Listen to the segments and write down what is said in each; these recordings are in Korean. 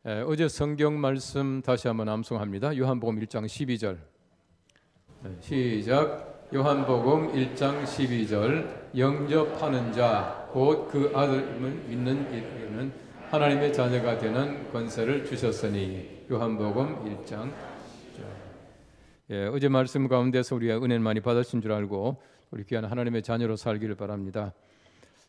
어제 성경 말씀 다시 한번 암송합니다. 요한복음 1장 12절. 시작. 요한복음 1장 12절. 영접하는 자 곧 그 아들을 믿는 이들은 하나님의 자녀가 되는 권세를 주셨으니. 요한복음 1장. 어제 말씀 가운데서 우리가 은혜를 많이 받으신 줄 알고 우리 귀한 하나님의 자녀로 살기를 바랍니다.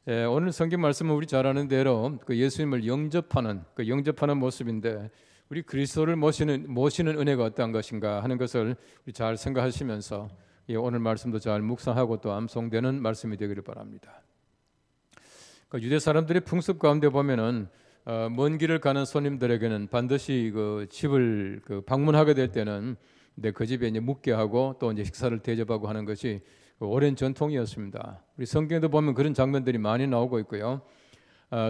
오늘 성경 말씀은 우리 잘 아는 대로 그 예수님을 영접하는 모습인데, 우리 그리스도를 모시는 은혜가 어떠한 것인가 하는 것을 우리 잘 생각하시면서 오늘 말씀도 잘 묵상하고 또 암송되는 말씀이 되기를 바랍니다. 유대 사람들의 풍습 가운데 보면은 먼 길을 가는 손님들에게는 반드시 그 집을 방문하게 될 때는 그 집에 이제 묵게 하고 또 이제 식사를 대접하고 하는 것이 오랜 전통이었습니다. 우리 성경에도 보면 그런 장면들이 많이 나오고 있고요.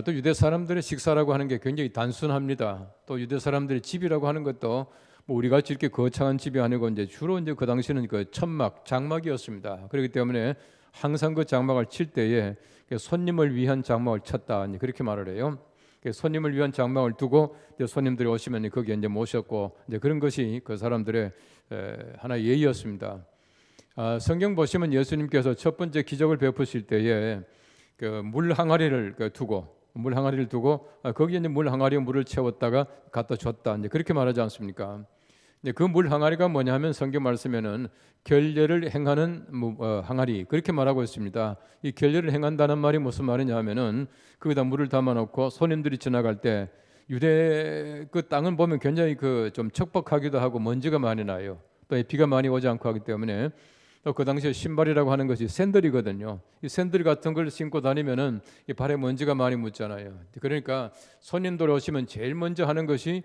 또 유대 사람들의 식사라고 하는 게 굉장히 단순합니다. 또 유대 사람들의 집이라고 하는 것도 뭐 우리 같이 이렇게 거창한 집이 아니고 이제 주로 이제 그 당시는 그 천막, 장막이었습니다. 그렇기 때문에 항상 그 장막을 칠 때에 손님을 위한 장막을 쳤다, 그렇게 말을 해요. 손님을 위한 장막을 두고 손님들이 오시면 거기에 이제 모셨고, 이제 그런 것이 그 사람들의 하나의 예의였습니다. 성경 보시면 예수님께서 첫 번째 기적을 베푸실 때에 그 물 항아리를 두고 거기에 이제 물 항아리에 물을 채웠다가 갖다 줬다, 이제 그렇게 말하지 않습니까? 그 물 항아리가 뭐냐 하면 성경 말씀에는 결례를 행하는 항아리, 그렇게 말하고 있습니다. 이 결례를 행한다는 말이 무슨 말이냐 하면은 거기다 물을 담아 놓고 손님들이 지나갈 때, 유대 그 땅은 보면 굉장히 좀 척박하기도 하고 먼지가 많이 나요. 또 비가 많이 오지 않고 하기 때문에 또 그 당시에 신발이라고 하는 것이 샌들이거든요. 이 샌들 같은 걸 신고 다니면은 이 발에 먼지가 많이 묻잖아요. 그러니까 손님들 오시면 제일 먼저 하는 것이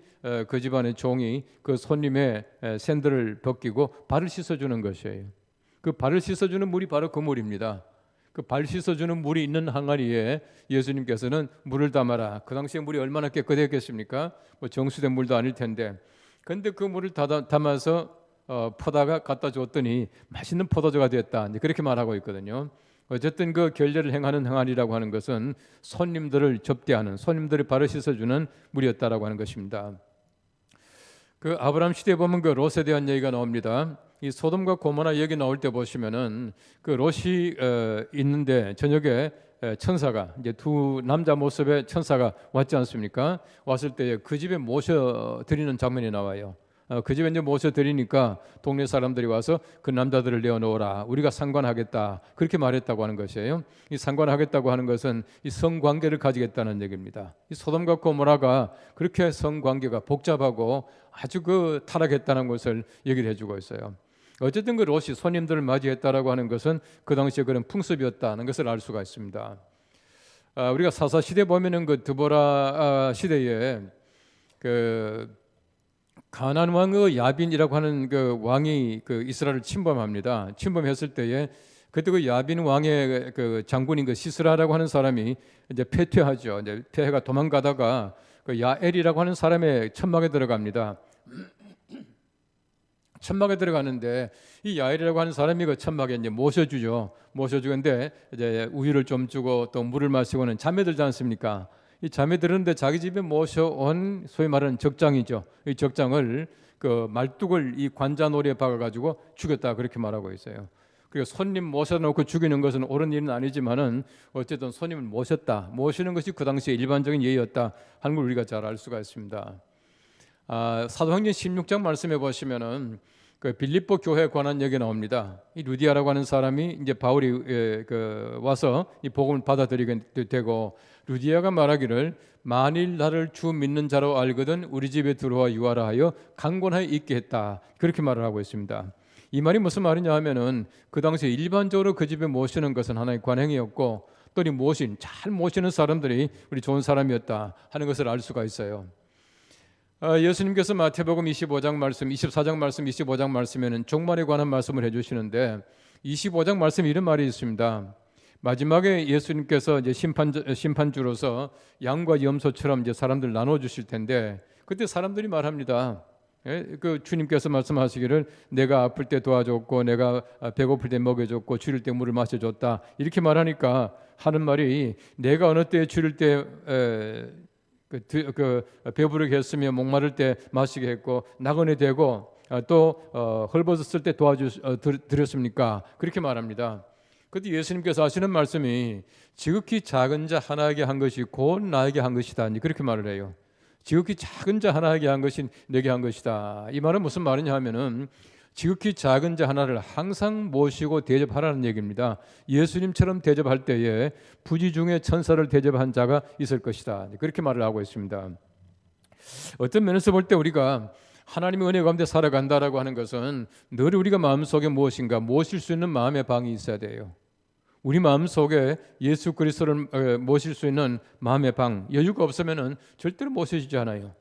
그 집안의 종이 그 손님의 샌들을 벗기고 발을 씻어주는 것이에요. 그 발을 씻어주는 물이 바로 그 물입니다. 그 발 씻어주는 물이 있는 항아리에 예수님께서는 물을 담아라. 그 당시에 물이 얼마나 깨끗했겠습니까? 뭐 정수된 물도 아닐 텐데. 그런데 그 물을 담아서 퍼다가 갖다 줬더니 맛있는 포도주가 됐다, 그렇게 말하고 있거든요. 어쨌든 그 결례를 행하는 항아리라고 하는 것은 손님들을 접대하는, 손님들의 발을 씻어주는 물이었다라고 하는 것입니다. 그 아브라함 시대에 보면 그 롯에 대한 얘기가 나옵니다. 이 소돔과 고모라 얘기 나올 때 보시면은 그 롯이 있는데 저녁에 천사가, 이제 두 남자 모습의 천사가 왔지 않습니까? 왔을 때 그 집에 모셔 드리는 장면이 나와요. 그 집에 이제 모셔 드리니까 동네 사람들이 와서 그 남자들을 내어놓으라, 우리가 상관하겠다, 그렇게 말했다고 하는 것이에요. 이 상관하겠다고 하는 것은 이 성관계를 가지겠다는 얘기입니다. 이 소돔과 고모라가 그렇게 성관계가 복잡하고 아주 타락했다는 것을 얘기를 해주고 있어요. 어쨌든 그 롯이 손님들을 맞이했다라고 하는 것은 그 당시에 그런 풍습이었다는 것을 알 수가 있습니다. 우리가 사사 시대 보면은 그 드보라 시대에 가나안 왕의 야빈이라고 하는 그 왕이 이스라엘을 침범합니다. 침범했을 때에 그때 그 야빈 왕의 그 장군인 시스라라고 하는 사람이 이제 패퇴하죠. 이제 패해가 도망가다가 그 야엘이라고 하는 사람의 천막에 들어갑니다. 천막에 들어가는데 이 야엘이라고 하는 사람이 그 천막에 이제 모셔주는데 이제 우유를 좀 주고 또 물을 마시고는 잠에 들지 않습니까? 이 잠에 들었는데 자기 집에 모셔온 소위 말하는 적장이죠. 이 적장을 말뚝을 이 관자놀이에 박아가지고 죽였다, 그렇게 말하고 있어요. 그리고 손님 모셔놓고 죽이는 것은 옳은 일은 아니지만은 어쨌든 손님을 모시는 것이 그 당시에 일반적인 예의였다 하는 걸 우리가 잘 알 수가 있습니다. 사도행전 16장 말씀해 보시면은 그 빌립보 교회에 관한 얘기 나옵니다. 이 루디아라고 하는 사람이 이제 바울이 와서 이 복음을 받아들이게 되고, 루디아가 말하기를 만일 나를 주 믿는 자로 알거든 우리 집에 들어와 유하라 하여 강권하여 있게 했다, 그렇게 말을 하고 있습니다. 이 말이 무슨 말이냐 하면은 그 당시에 일반적으로 그 집에 모시는 것은 하나의 관행이었고, 또 잘 모시는 사람들이 우리 좋은 사람이었다 하는 것을 알 수가 있어요. 예수님께서 마태복음 24장 말씀, 24장 말씀, 25장 말씀에는 종말에 관한 말씀을 해주시는데 25장 말씀에 이런 말이 있습니다. 마지막에 예수님께서 이제 심판주로서 양과 염소처럼 이제 사람들 나눠 주실 텐데, 그때 사람들이 말합니다. 그 주님께서 말씀하시기를 내가 아플 때 도와줬고, 내가 배고플 때 먹여줬고, 주릴 때 물을 마셔줬다, 이렇게 말하니까 하는 말이, 내가 어느 때에 주릴 때 배부르게 했으며 목마를 때 마시게 했고 나그네 되고 또 헐벗었을 때 도와드렸습니까? 그렇게 말합니다. 그때 예수님께서 하시는 말씀이 지극히 작은 자 하나에게 한 것이 곧 나에게 한 것이다. 그렇게 말을 해요. 지극히 작은 자 하나에게 한 것이 내게 한 것이다. 이 말은 무슨 말이냐 하면은 지극히 작은 자 하나를 항상 모시고 대접하라는 얘기입니다. 예수님처럼 대접할 때에 부지 중에 천사를 대접한 자가 있을 것이다. 그렇게 말을 하고 있습니다. 어떤 면에서 볼 때 우리가 하나님의 은혜 가운데 살아간다라고 하는 것은 늘 우리가 마음속에 무엇인가 모실 수 있는 마음의 방이 있어야 돼요. 우리 마음속에 예수 그리스도를 모실 수 있는 마음의 방, 여유가 없으면 절대로 모셔지지 않아요.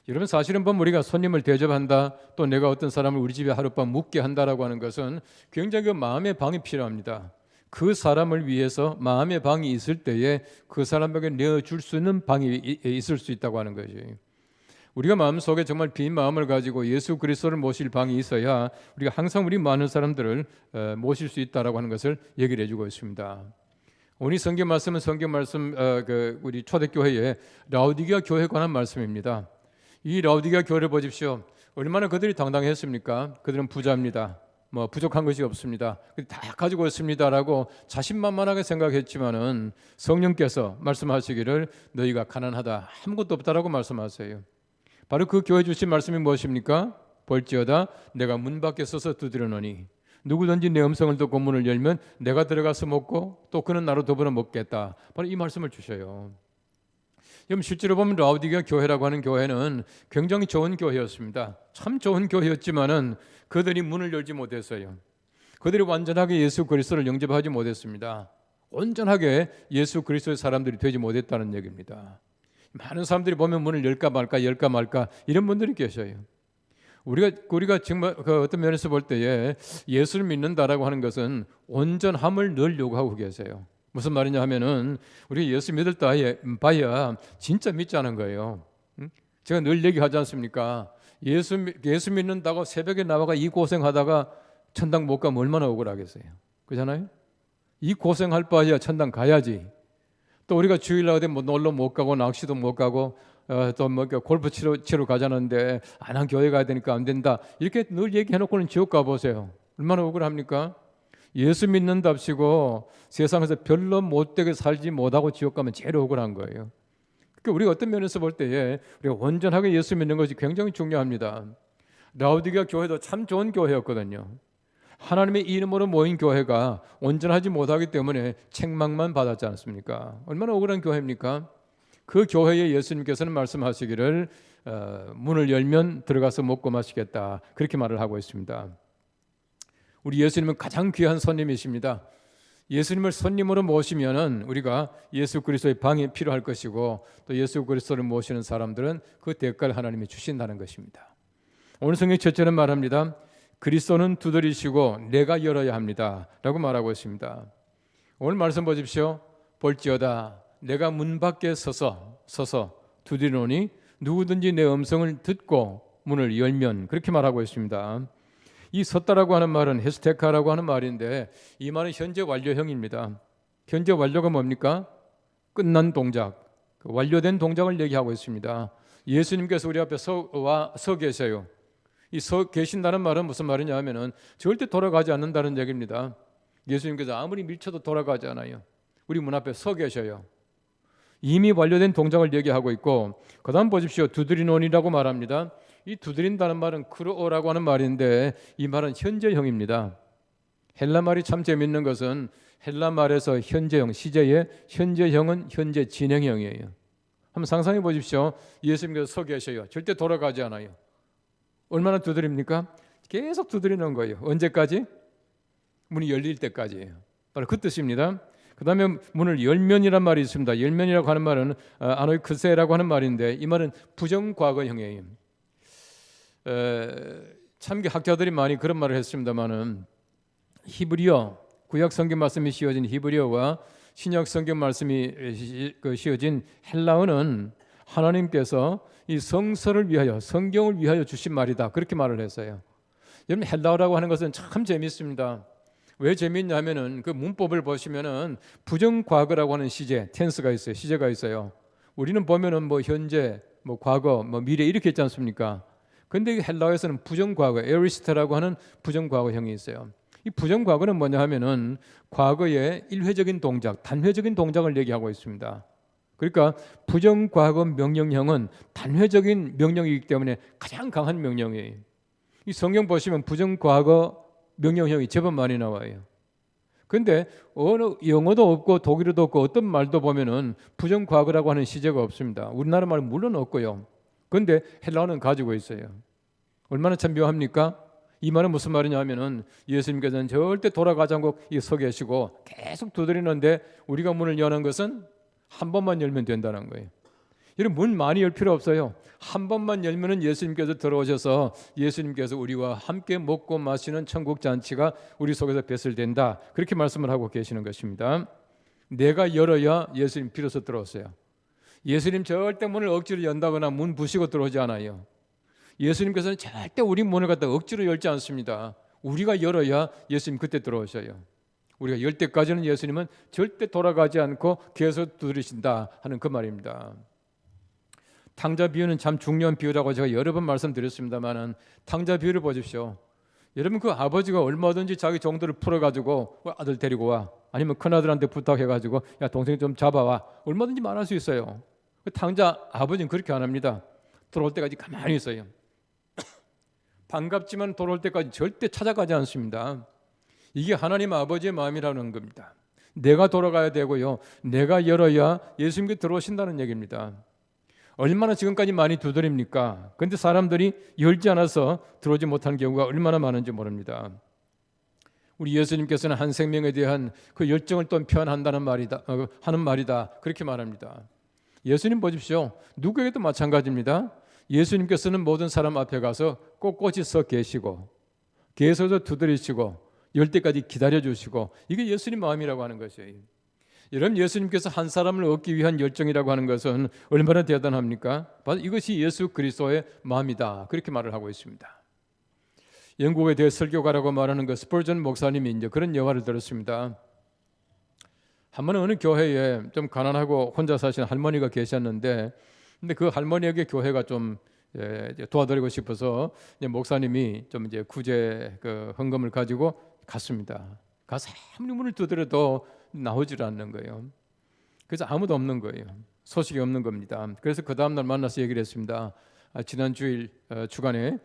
여러분, 사실은 우리가 손님을 대접한다, 또 내가 어떤 사람을 우리 집에 하룻밤 묵게 한다라고 하는 것은 굉장히 그 마음의 방이 필요합니다. 그 사람을 위해서 마음의 방이 있을 때에 그 사람에게 내어줄 수 있는 방이 있을 수 있다고 하는 거죠. 우리가 마음속에 정말 빈 마음을 가지고 예수 그리스도를 모실 방이 있어야 우리가 항상 우리 많은 사람들을 모실 수 있다라고 하는 것을 얘기를 해주고 있습니다. 오늘 성경 말씀은 우리 초대교회의 라오디게아 교회에 관한 말씀입니다. 이 라오디게아 교회를 보십시오. 얼마나 그들이 당당했습니까? 그들은 부자입니다. 부족한 것이 없습니다. 다 가지고 있습니다라고 자신만만하게 생각했지만은 성령께서 말씀하시기를 너희가 가난하다, 아무것도 없다라고 말씀하세요. 바로 그 교회 주신 말씀이 무엇입니까? 볼지어다 내가 문 밖에 서서 두드려노니 누구든지 내 음성을 듣고 문을 열면 내가 들어가서 먹고 또 그는 나로 더불어 먹겠다. 바로 이 말씀을 주셔요. 여러분, 실제로 보면 라오디게아 교회라고 하는 교회는 굉장히 좋은 교회였습니다. 참 좋은 교회였지만은 그들이 문을 열지 못했어요. 그들이 완전하게 예수 그리스도를 영접하지 못했습니다. 온전하게 예수 그리스도의 사람들이 되지 못했다는 얘기입니다. 많은 사람들이 보면 문을 열까 말까 이런 분들이 계셔요. 우리가 정말 어떤 면에서 볼 때에 예수를 믿는다라고 하는 것은 온전함을 늘 요구하고 계세요. 무슨 말이냐 하면은 우리가 예수 믿을 바야 진짜 믿지 않은 거예요. 제가 늘 얘기하지 않습니까? 예수 믿는다고 새벽에 나와가 이 고생하다가 천당 못 가면 얼마나 억울하겠어요. 그렇잖아요? 이 고생할 바야 천당 가야지. 또 우리가 주일날 어디 놀러 못 가고 낚시도 못 가고 또 골프 치러 가자는데 안 한 교회 가야 되니까 안 된다. 이렇게 늘 얘기해놓고는 지옥 가보세요. 얼마나 억울합니까? 예수 믿는답시고 세상에서 별로 못되게 살지 못하고 지옥 가면 제일 억울한 거예요. 그러니까 우리가 어떤 면에서 볼 때에 우리가 온전하게 예수 믿는 것이 굉장히 중요합니다. 라오디게아 교회도 참 좋은 교회였거든요. 하나님의 이름으로 모인 교회가 온전하지 못하기 때문에 책망만 받았지 않습니까? 얼마나 억울한 교회입니까? 그 교회에 예수님께서는 말씀하시기를 문을 열면 들어가서 먹고 마시겠다, 그렇게 말을 하고 있습니다. 우리 예수님은 가장 귀한 손님이십니다. 예수님을 손님으로 모시면은 우리가 예수 그리스도의 방이 필요할 것이고 또 예수 그리스도를 모시는 사람들은 그 대가를 하나님이 주신다는 것입니다. 오늘 성경 첫째는 말합니다. 그리스도는 두드리시고 내가 열어야 합니다 라고 말하고 있습니다. 오늘 말씀 보십시오. 볼지어다 내가 문 밖에 서서 두드리노니 누구든지 내 음성을 듣고 문을 열면, 그렇게 말하고 있습니다. 이 섰다라고 하는 말은 헤스테카라고 하는 말인데 이 말은 현재 완료형입니다. 현재 완료가 뭡니까? 끝난 동작, 완료된 동작을 얘기하고 있습니다. 예수님께서 우리 앞에 서 계세요. 이 서 계신다는 말은 무슨 말이냐 하면은 절대 돌아가지 않는다는 얘기입니다. 예수님께서 아무리 밀쳐도 돌아가지 않아요. 우리 문 앞에 서 계셔요. 이미 완료된 동작을 얘기하고 있고, 그 다음 보십시오. 두드리노니라고 말합니다. 이 두드린다는 말은 크로오라고 하는 말인데 이 말은 현재형입니다. 헬라 말이 참 재밌는 것은 헬라 말에서 현재형, 시제의 현재형은 현재 진행형이에요. 한번 상상해 보십시오. 예수님께서 서 계셔요. 절대 돌아가지 않아요. 얼마나 두드립니까? 계속 두드리는 거예요. 언제까지? 문이 열릴 때까지예요. 바로 그 뜻입니다. 그 다음에 문을 열면이란 말이 있습니다. 열면이라고 하는 말은 아노이크세라고 하는 말인데 이 말은 부정과거형이에요. 참 학자들이 많이 그런 말을 했습니다만은 히브리어, 구약 성경 말씀이 씌어진 히브리어와 신약 성경 말씀이 씌어진 헬라어는 하나님께서 이 성서를 위하여, 성경을 위하여 주신 말이다, 그렇게 말을 했어요. 여러분, 헬라어라고 하는 것은 참 재밌습니다. 왜 재미있냐면은 그 문법을 보시면은 부정과거라고 하는 시제, 텐스가 있어요. 시제가 있어요. 우리는 보면은 뭐 현재, 뭐 과거, 뭐 미래 이렇게 있지 않습니까? 근데 헬라어에서는 부정과거, 에리스트라고 하는 부정과거형이 있어요. 이 부정과거는 뭐냐 하면은 과거의 일회적인 동작, 단회적인 동작을 얘기하고 있습니다. 그러니까 부정과거 명령형은 단회적인 명령이기 때문에 가장 강한 명령이에요. 이 성경 보시면 부정과거 명령형이 제법 많이 나와요. 근데 어느 영어도 없고 독일어도 없고 어떤 말도 보면은 부정과거라고 하는 시제가 없습니다. 우리나라 말은 물론 없고요. 근데 헬라어는 가지고 있어요. 얼마나 참 묘합니까? 이 말은 무슨 말이냐 하면은 예수님께서는 절대 돌아가지 않고 서 계시고 계속 두드리는데 우리가 문을 여는 것은 한 번만 열면 된다는 거예요. 여러분 문 많이 열 필요 없어요. 한 번만 열면은 예수님께서 들어오셔서 예수님께서 우리와 함께 먹고 마시는 천국 잔치가 우리 속에서 배설된다. 그렇게 말씀을 하고 계시는 것입니다. 내가 열어야 예수님 비로소 들어오세요. 예수님 절대 문을 억지로 연다거나 문 부시고 들어오지 않아요. 예수님께서는 절대 우리 문을 갖다 억지로 열지 않습니다. 우리가 열어야 예수님 그때 들어오셔요. 우리가 열 때까지는 예수님은 절대 돌아가지 않고 계속 두드리신다 하는 그 말입니다. 탕자 비유는 참 중요한 비유라고 제가 여러 번 말씀드렸습니다만은 탕자 비유를 보십시오. 여러분 그 아버지가 얼마든지 자기 종들을 풀어가지고 아들 데리고 와, 아니면 큰아들한테 부탁해가지고 야 동생 좀 잡아와, 얼마든지 말할 수 있어요. 그 탕자 아버지는 그렇게 안 합니다. 돌아올 때까지 가만히 있어요. 반갑지만 돌아올 때까지 절대 찾아가지 않습니다. 이게 하나님 아버지의 마음이라는 겁니다. 내가 돌아가야 되고요, 내가 열어야 예수님께 들어오신다는 얘기입니다. 얼마나 지금까지 많이 두드립니까? 그런데 사람들이 열지 않아서 들어오지 못하는 경우가 얼마나 많은지 모릅니다. 우리 예수님께서는 한 생명에 대한 그 열정을 또 표현한다는 말이다, 하는 말이다, 그렇게 말합니다. 예수님 보십시오. 누구에게도 마찬가지입니다. 예수님께서는 모든 사람 앞에 가서 꼿꼿이 서 계시고 계속해서 두드리시고 열 때까지 기다려주시고, 이게 예수님 마음이라고 하는 것이에요. 여러분 예수님께서 한 사람을 얻기 위한 열정이라고 하는 것은 얼마나 대단합니까? 바로 이것이 예수 그리스도의 마음이다, 그렇게 말을 하고 있습니다. 영국에 대해 설교가라고 말하는 그 스펄전 목사님이 이제 그런 예화를 들었습니다. 한 번은 어느 교회에 좀 가난하고 혼자 사시는 할머니가 계셨는데, 근데 그 할머니에게 교회가 좀 도와드리고 싶어서 목사님이 좀 이제 구제 그 헌금을 가지고 갔습니다. 가서 아무리 문을 두드려도 나오질 않는 거예요. 그래서 아무도 없는 거예요. 소식이 없는 겁니다. 그래서 그 다음 날 만나서 얘기를 했습니다. 지난 주일 주간에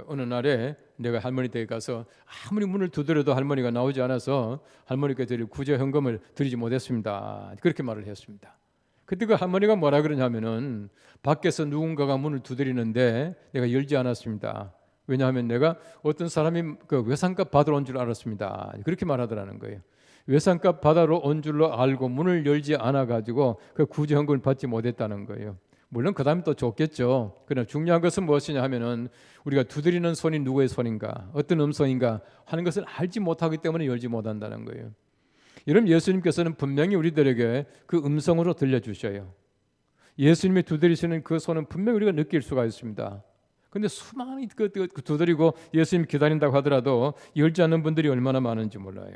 어느 날에 내가 할머니 댁에 가서 아무리 문을 두드려도 할머니가 나오지 않아서 할머니께 드릴 구제 헌금을 드리지 못했습니다. 그렇게 말을 했습니다. 그때 그 할머니가 뭐라 그러냐면은 밖에서 누군가가 문을 두드리는데 내가 열지 않았습니다. 왜냐하면 내가 어떤 사람이 그 외상값 받으러 온 줄 알았습니다. 그렇게 말하더라는 거예요. 외상값 받으러 온 줄로 알고 문을 열지 않아 가지고 그 구제 헌금을 받지 못했다는 거예요. 물론 그 다음에 또 좋겠죠. 그러나 중요한 것은 무엇이냐 하면은 우리가 두드리는 손이 누구의 손인가, 어떤 음성인가 하는 것을 알지 못하기 때문에 열지 못한다는 거예요. 여러분 예수님께서는 분명히 우리들에게 그 음성으로 들려주셔요. 예수님이 두드리시는 그 손은 분명히 우리가 느낄 수가 있습니다. 근데 수많이 두드리고 예수님 기다린다고 하더라도 열지 않는 분들이 얼마나 많은지 몰라요.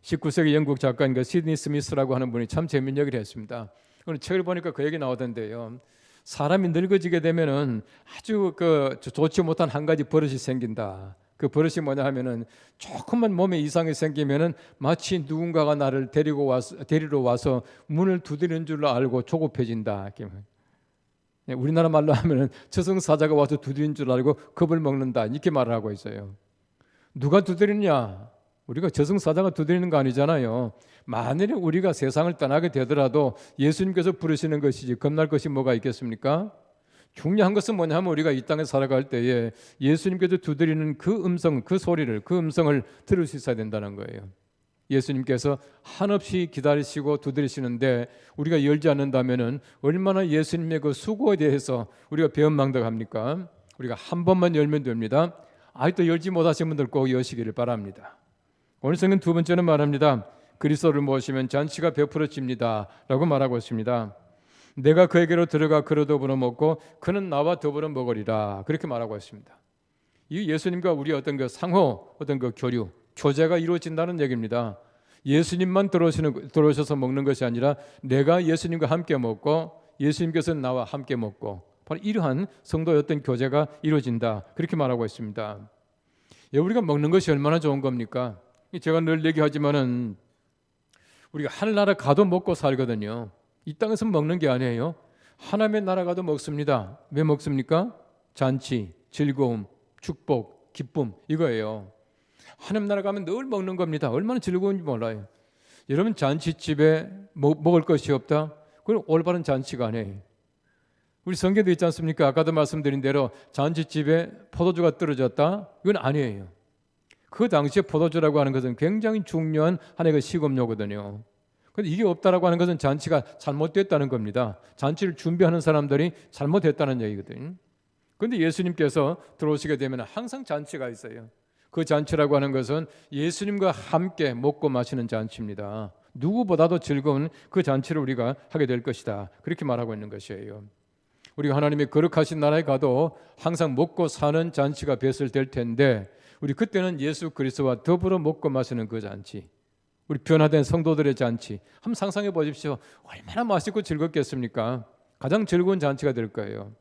19세기 영국 작가인 그 시드니 스미스라고 하는 분이 참 재미있는 얘기를 했습니다. 오늘 책을 보니까 그 얘기 나오던데요. 사람이 늙어지게 되면은 아주 좋지 못한 한 가지 버릇이 생긴다. 그 버릇이 뭐냐 하면은 조금만 몸에 이상이 생기면은 마치 누군가가 나를 데리러 와서 문을 두드리는 줄로 알고 조급해진다. 우리나라 말로 하면은 저승사자가 와서 두드리는 줄 알고 겁을 먹는다, 이렇게 말을 하고 있어요. 누가 두드리냐? 우리가 저승사자가 두드리는 거 아니잖아요. 만일에 우리가 세상을 떠나게 되더라도 예수님께서 부르시는 것이지 겁날 것이 뭐가 있겠습니까? 중요한 것은 뭐냐면 우리가 이 땅에 살아갈 때에 예수님께서 두드리는 그 음성, 그 소리를, 그 음성을 들을 수 있어야 된다는 거예요. 예수님께서 한없이 기다리시고 두드리시는데 우리가 열지 않는다면은 얼마나 예수님의 그 수고에 대해서 우리가 배은망덕합니까? 우리가 한 번만 열면 됩니다. 아직도 열지 못하신 분들 꼭 여시기를 바랍니다. 오늘 성경 두 번째는 말합니다. 그리스도를 모시면 잔치가 베풀어집니다 라고 말하고 있습니다. 내가 그에게로 들어가 그로 더불어 먹고 그는 나와 더불어 먹으리라, 그렇게 말하고 있습니다. 이 예수님과 우리 어떤 그 상호, 어떤 그 교류, 교제가 이루어진다는 얘기입니다. 예수님만 들어오셔서 먹는 것이 아니라 내가 예수님과 함께 먹고 예수님께서 나와 함께 먹고, 바로 이러한 성도의 어떤 교제가 이루어진다, 그렇게 말하고 있습니다. 우리가 먹는 것이 얼마나 좋은 겁니까? 제가 늘 얘기하지만은 우리가 하늘나라 가도 먹고 살거든요. 이 땅에서 먹는 게 아니에요. 하나님의 나라 가도 먹습니다. 왜 먹습니까? 잔치, 즐거움, 축복, 기쁨, 이거예요. 하나님 나라 가면 늘 먹는 겁니다. 얼마나 즐거운지 몰라요. 여러분, 잔치집에 먹을 것이 없다? 그건 올바른 잔치가 아니에요. 우리 성경도 있지 않습니까? 아까도 말씀드린 대로 잔치집에 포도주가 떨어졌다? 이건 아니에요. 그 당시에 포도주라고 하는 것은 굉장히 중요한 하나의 식음료거든요. 그런데 이게 없다라고 하는 것은 잔치가 잘못됐다는 겁니다. 잔치를 준비하는 사람들이 잘못했다는 얘기거든요. 그런데 예수님께서 들어오시게 되면 항상 잔치가 있어요. 그 잔치라고 하는 것은 예수님과 함께 먹고 마시는 잔치입니다. 누구보다도 즐거운 그 잔치를 우리가 하게 될 것이다, 그렇게 말하고 있는 것이에요. 우리가 하나님의 거룩하신 나라에 가도 항상 먹고 사는 잔치가 배설될 텐데, 우리 그때는 예수 그리스도와 더불어 먹고 마시는 그 잔치, 우리 변화된 성도들의 잔치, 한번 상상해 보십시오. 얼마나 맛있고 즐겁겠습니까? 가장 즐거운 잔치가 될 거예요.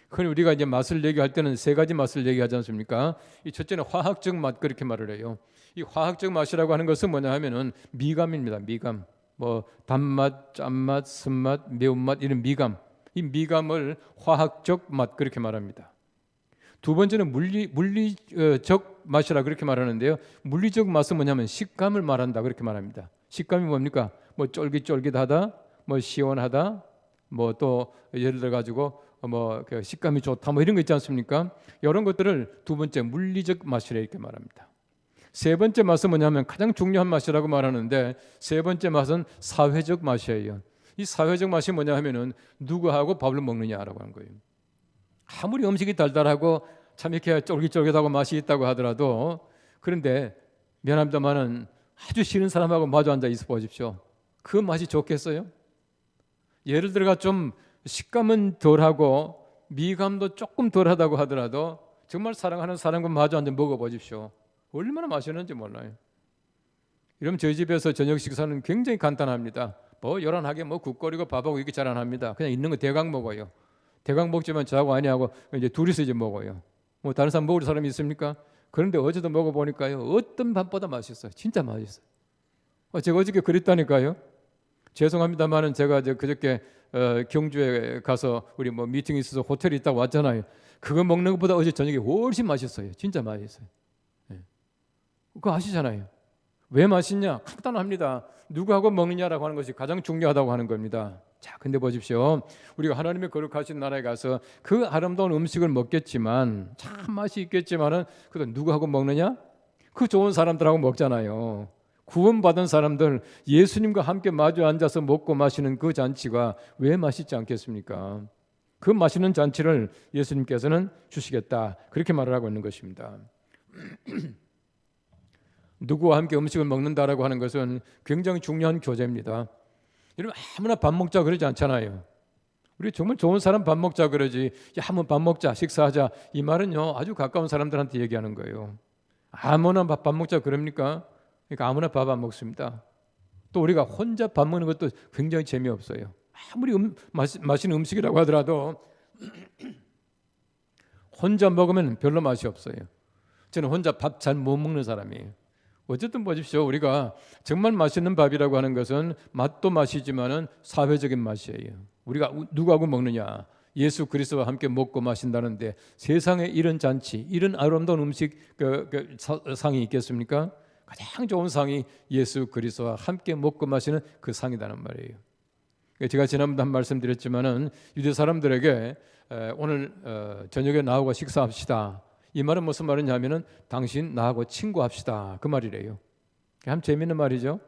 그럼 우리가 이제 맛을 얘기할 때는 세 가지 맛을 얘기하지 않습니까? 이 첫째는 화학적 맛, 그렇게 말을 해요. 이 화학적 맛이라고 하는 것은 뭐냐 하면은 미감입니다. 미감. 뭐 단맛, 짠맛, 쓴맛, 매운맛, 이런 미감. 이 미감을 화학적 맛, 그렇게 말합니다. 두 번째는 물리적 맛이라 그렇게 말하는데요. 물리적 맛은 뭐냐면 식감을 말한다, 그렇게 말합니다. 식감이 뭡니까? 뭐 쫄깃쫄깃하다, 뭐 시원하다, 뭐 또 예를 들어 가지고 뭐 식감이 좋다, 뭐 이런 거 있지 않습니까? 이런 것들을 두 번째 물리적 맛이라 이렇게 말합니다. 세 번째 맛은 뭐냐면 가장 중요한 맛이라고 말하는데, 세 번째 맛은 사회적 맛이에요. 이 사회적 맛이 뭐냐 하면은 누구하고 밥을 먹느냐라고 하는 거예요. 아무리 음식이 달달하고 참 이렇게 쫄깃쫄깃하고 맛이 있다고 하더라도, 그런데 미안합니다만은 아주 싫은 사람하고 마주 앉아 있어 보십시오. 그 맛이 좋겠어요? 예를 들어가 좀 식감은 덜하고 미감도 조금 덜하다고 하더라도 정말 사랑하는 사람과 마주 앉아 먹어보십시오. 얼마나 맛있는지 몰라요. 이러면 저희 집에서 저녁 식사는 굉장히 간단합니다. 뭐 요란하게 뭐 국거리고 밥하고 이렇게 잘 안 합니다. 그냥 있는 거 대강 먹어요. 대강 먹지만 저하고 아니하고 이제 둘이서 이제 먹어요. 뭐 다른 사람 먹을 사람이 있습니까? 그런데 어제도 먹어보니까요, 어떤 밥보다 맛있어요. 진짜 맛있어요. 제가 어저께 그랬다니까요. 죄송합니다만은 제가 그저께 경주에 가서 우리 뭐 미팅이 있어서 호텔에 있다가 왔잖아요. 그거 먹는 것보다 어제 저녁에 훨씬 맛있어요. 진짜 맛있어요. 네. 그거 아시잖아요. 왜 맛있냐? 간단합니다. 누구하고 먹느냐라고 하는 것이 가장 중요하다고 하는 겁니다. 자, 근데 보십시오. 우리가 하나님의 거룩하신 나라에 가서 그 아름다운 음식을 먹겠지만, 참 맛이 있겠지만은 그래도 누구하고 먹느냐? 그 좋은 사람들하고 먹잖아요. 구원받은 사람들, 예수님과 함께 마주 앉아서 먹고 마시는 그 잔치가 왜 맛있지 않겠습니까? 그 맛있는 잔치를 예수님께서는 주시겠다, 그렇게 말을 하고 있는 것입니다. 누구와 함께 음식을 먹는다라고 하는 것은 굉장히 중요한 교제입니다. 여러분, 아무나 밥 먹자 그러지 않잖아요. 우리 정말 좋은 사람 밥 먹자 그러지, 야, 한번 밥 먹자, 식사하자, 이 말은요 아주 가까운 사람들한테 얘기하는 거예요. 아무나 밥 먹자 그럽니까? 그러니까 아무나 밥 안 먹습니다. 또 우리가 혼자 밥 먹는 것도 굉장히 재미없어요. 아무리 맛있는 음식이라고 하더라도 혼자 먹으면 별로 맛이 없어요. 저는 혼자 밥 잘 못 먹는 사람이에요. 어쨌든 보십시오. 우리가 정말 맛있는 밥이라고 하는 것은 맛도 맛이지만은 사회적인 맛이에요. 우리가 누구하고 먹느냐? 예수 그리스도와 함께 먹고 마신다는데, 세상에 이런 잔치, 이런 아름다운 음식 상이 있겠습니까? 가장 좋은 상이 예수 그리스도와 함께 먹고 마시는 그 상이라는 말이에요. 제가 지난번에 한 말씀 드렸지만은 유대 사람들에게 오늘 저녁에 나하고 식사합시다, 이 말은 무슨 말이냐면은 당신 나하고 친구합시다, 그 말이래요. 참 재미있는 말이죠.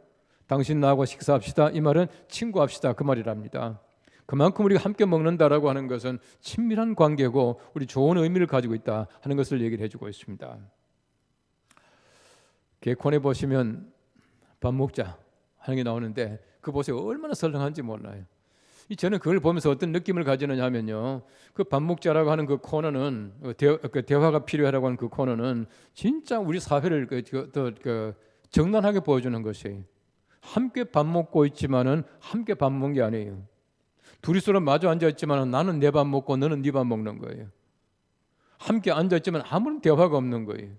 당신 나하고 식사합시다, 이 말은 친구합시다, 그 말이랍니다. 그만큼 우리가 함께 먹는다라고 하는 것은 친밀한 관계고 우리 좋은 의미를 가지고 있다 하는 것을 얘기를 해주고 있습니다. 개콘에 보시면 밥 먹자 하는 게 나오는데, 그 보세요. 얼마나 설렁한지 몰라요. 저는 그걸 보면서 어떤 느낌을 가지느냐 하면요, 그 밥 먹자라고 하는 그 코너는 대화가 필요하다고 하는 그 코너는 진짜 우리 사회를 정난하게 보여주는 것이, 함께 밥 먹고 있지만은 함께 밥 먹는 게 아니에요. 둘이서로 마주 앉아 있지만은 나는 내 밥 먹고 너는 네 밥 먹는 거예요. 함께 앉아 있지만 아무런 대화가 없는 거예요.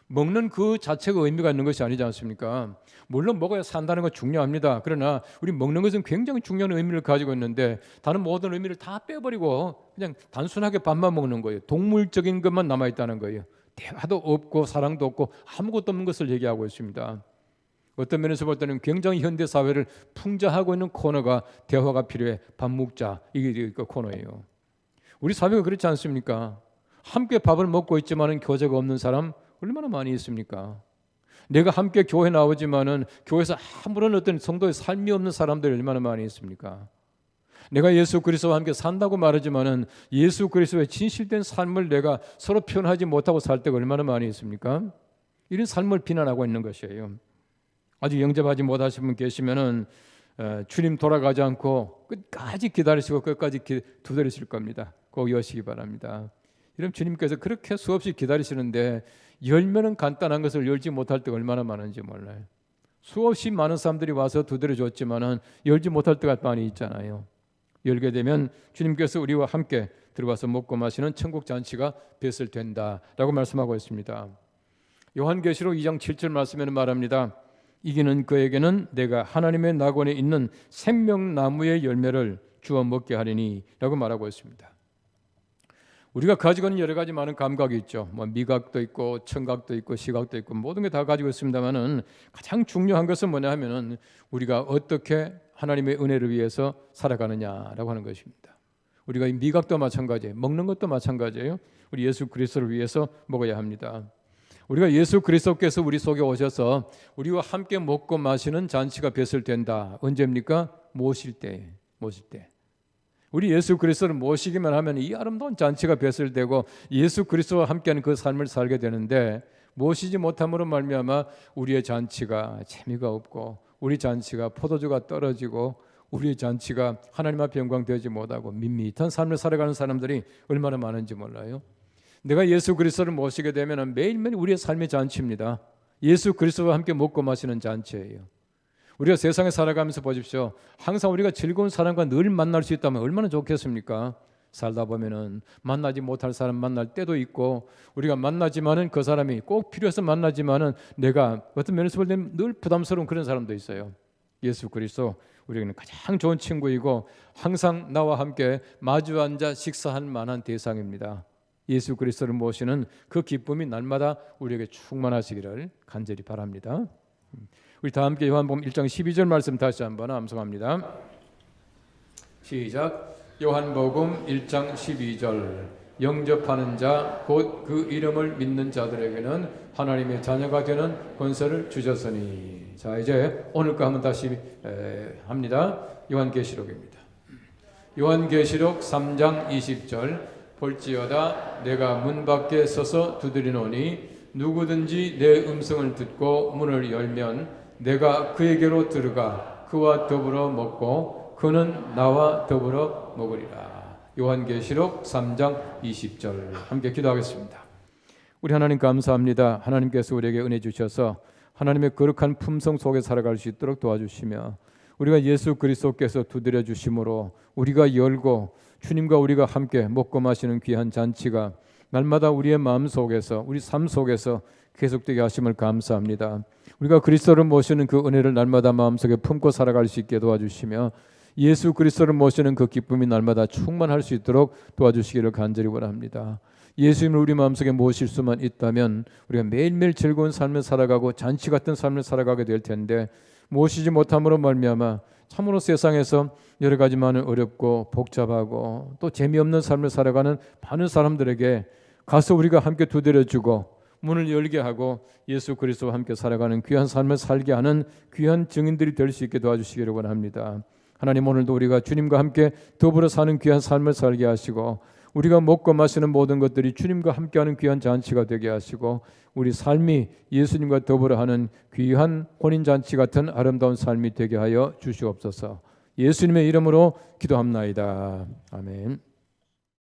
먹는 그 자체가 의미가 있는 것이 아니지 않습니까? 물론 먹어야 산다는 건 중요합니다. 그러나 우리 먹는 것은 굉장히 중요한 의미를 가지고 있는데 다른 모든 의미를 다 빼버리고 그냥 단순하게 밥만 먹는 거예요. 동물적인 것만 남아있다는 거예요. 대화도 없고 사랑도 없고 아무것도 없는 것을 얘기하고 있습니다. 어떤 면에서 볼 때는 굉장히 현대 사회를 풍자하고 있는 코너가 대화가 필요해. 밥 먹자, 이게 그 코너예요. 우리 사회가 그렇지 않습니까? 함께 밥을 먹고 있지만은 교제가 없는 사람 얼마나 많이 있습니까? 내가 함께 교회 나오지만은 교회에서 아무런 어떤 성도의 삶이 없는 사람들이 얼마나 많이 있습니까? 내가 예수 그리스도와 함께 산다고 말하지만은 예수 그리스도의 진실된 삶을 내가 서로 표현하지 못하고 살 때가 얼마나 많이 있습니까? 이런 삶을 비난하고 있는 것이에요. 아직 영접하지 못하신 분 계시면은 주님 돌아가지 않고 끝까지 기다리시고 끝까지 두드리실 겁니다. 꼭 여시기 바랍니다. 이런 주님께서 그렇게 수없이 기다리시는데 열면은 간단한 것을 열지 못할 때가 얼마나 많은지 몰라요. 수없이 많은 사람들이 와서 두드려줬지만은 열지 못할 때가 많이 있잖아요. 열게 되면 주님께서 우리와 함께 들어가서 먹고 마시는 천국 잔치가 뱃을 된다라고 말씀하고 있습니다. 요한계시록 2장 7절 말씀에는 말합니다. 이기는 그에게는 내가 하나님의 낙원에 있는 생명나무의 열매를 주어 먹게 하리니 라고 말하고 있습니다. 우리가 가지고 있는 여러 가지 많은 감각이 있죠. 미각도 있고 청각도 있고 시각도 있고 모든 게 다 가지고 있습니다만은 가장 중요한 것은 뭐냐 하면은 우리가 어떻게 하나님의 은혜를 위해서 살아가느냐라고 하는 것입니다. 우리가 이 미각도 마찬가지예요. 먹는 것도 마찬가지예요. 우리 예수 그리스도를 위해서 먹어야 합니다. 우리가 예수 그리스도께서 우리 속에 오셔서 우리와 함께 먹고 마시는 잔치가 뱃을 된다. 언제입니까? 모실 때. 우리 예수 그리스도를 모시기만 하면 이 아름다운 잔치가 뱃을 되고 예수 그리스도와 함께하는 그 삶을 살게 되는데, 모시지 못함으로 말미암아 우리의 잔치가 재미가 없고 우리 잔치가 포도주가 떨어지고 우리의 잔치가 하나님 앞에 영광되지 못하고 밋밋한 삶을 살아가는 사람들이 얼마나 많은지 몰라요. 내가 예수 그리스도를 모시게 되면 매일매일 우리의 삶의 잔치입니다. 예수 그리스도와 함께 먹고 마시는 잔치예요. 우리가 세상에 살아가면서 보십시오. 항상 우리가 즐거운 사람과 늘 만날 수 있다면 얼마나 좋겠습니까? 살다 보면은 만나지 못할 사람 만날 때도 있고, 우리가 만나지만은 그 사람이 꼭 필요해서 만나지만은 내가 어떤 면에서 볼 때는 늘 부담스러운 그런 사람도 있어요. 예수 그리스도 우리에게는 가장 좋은 친구이고 항상 나와 함께 마주 앉아 식사할 만한 대상입니다. 예수 그리스도를 모시는 그 기쁨이 날마다 우리에게 충만하시기를 간절히 바랍니다. 우리 다 함께 요한복음 1장 12절 말씀 다시 한번 암송합니다. 시작. 요한복음 1장 12절. 영접하는 자 곧 그 이름을 믿는 자들에게는 하나님의 자녀가 되는 권세를 주셨으니. 자, 이제 오늘 거 한번 다시 합니다. 요한계시록입니다. 요한계시록 3장 20절. 볼지어다 내가 문 밖에 서서 두드리노니 누구든지 내 음성을 듣고 문을 열면 내가 그에게로 들어가 그와 더불어 먹고 그는 나와 더불어 먹으리라. 요한계시록 3장 20절. 함께 기도하겠습니다. 우리 하나님 감사합니다. 하나님께서 우리에게 은혜 주셔서 하나님의 거룩한 품성 속에 살아갈 수 있도록 도와주시며 우리가 예수 그리스도께서 두드려 주심으로 우리가 열고 주님과 우리가 함께 먹고 마시는 귀한 잔치가 날마다 우리의 마음 속에서 우리 삶 속에서 계속되게 하심을 감사합니다. 우리가 그리스도를 모시는 그 은혜를 날마다 마음속에 품고 살아갈 수 있게 도와주시며 예수 그리스도를 모시는 그 기쁨이 날마다 충만할 수 있도록 도와주시기를 간절히 원합니다. 예수님을 우리 마음속에 모실 수만 있다면 우리가 매일매일 즐거운 삶을 살아가고 잔치 같은 삶을 살아가게 될 텐데, 모시지 못함으로 말미암아 참으로 세상에서 여러 가지 많은 어렵고 복잡하고 또 재미없는 삶을 살아가는 많은 사람들에게 가서 우리가 함께 두드려주고 문을 열게 하고 예수 그리스도와 함께 살아가는 귀한 삶을 살게 하는 귀한 증인들이 될 수 있게 도와주시기를 원합니다. 하나님, 오늘도 우리가 주님과 함께 더불어 사는 귀한 삶을 살게 하시고 우리가 먹고 마시는 모든 것들이 주님과 함께하는 귀한 잔치가 되게 하시고 우리 삶이 예수님과 더불어 하는 귀한 혼인잔치 같은 아름다운 삶이 되게 하여 주시옵소서. 예수님의 이름으로 기도합나이다. 아멘.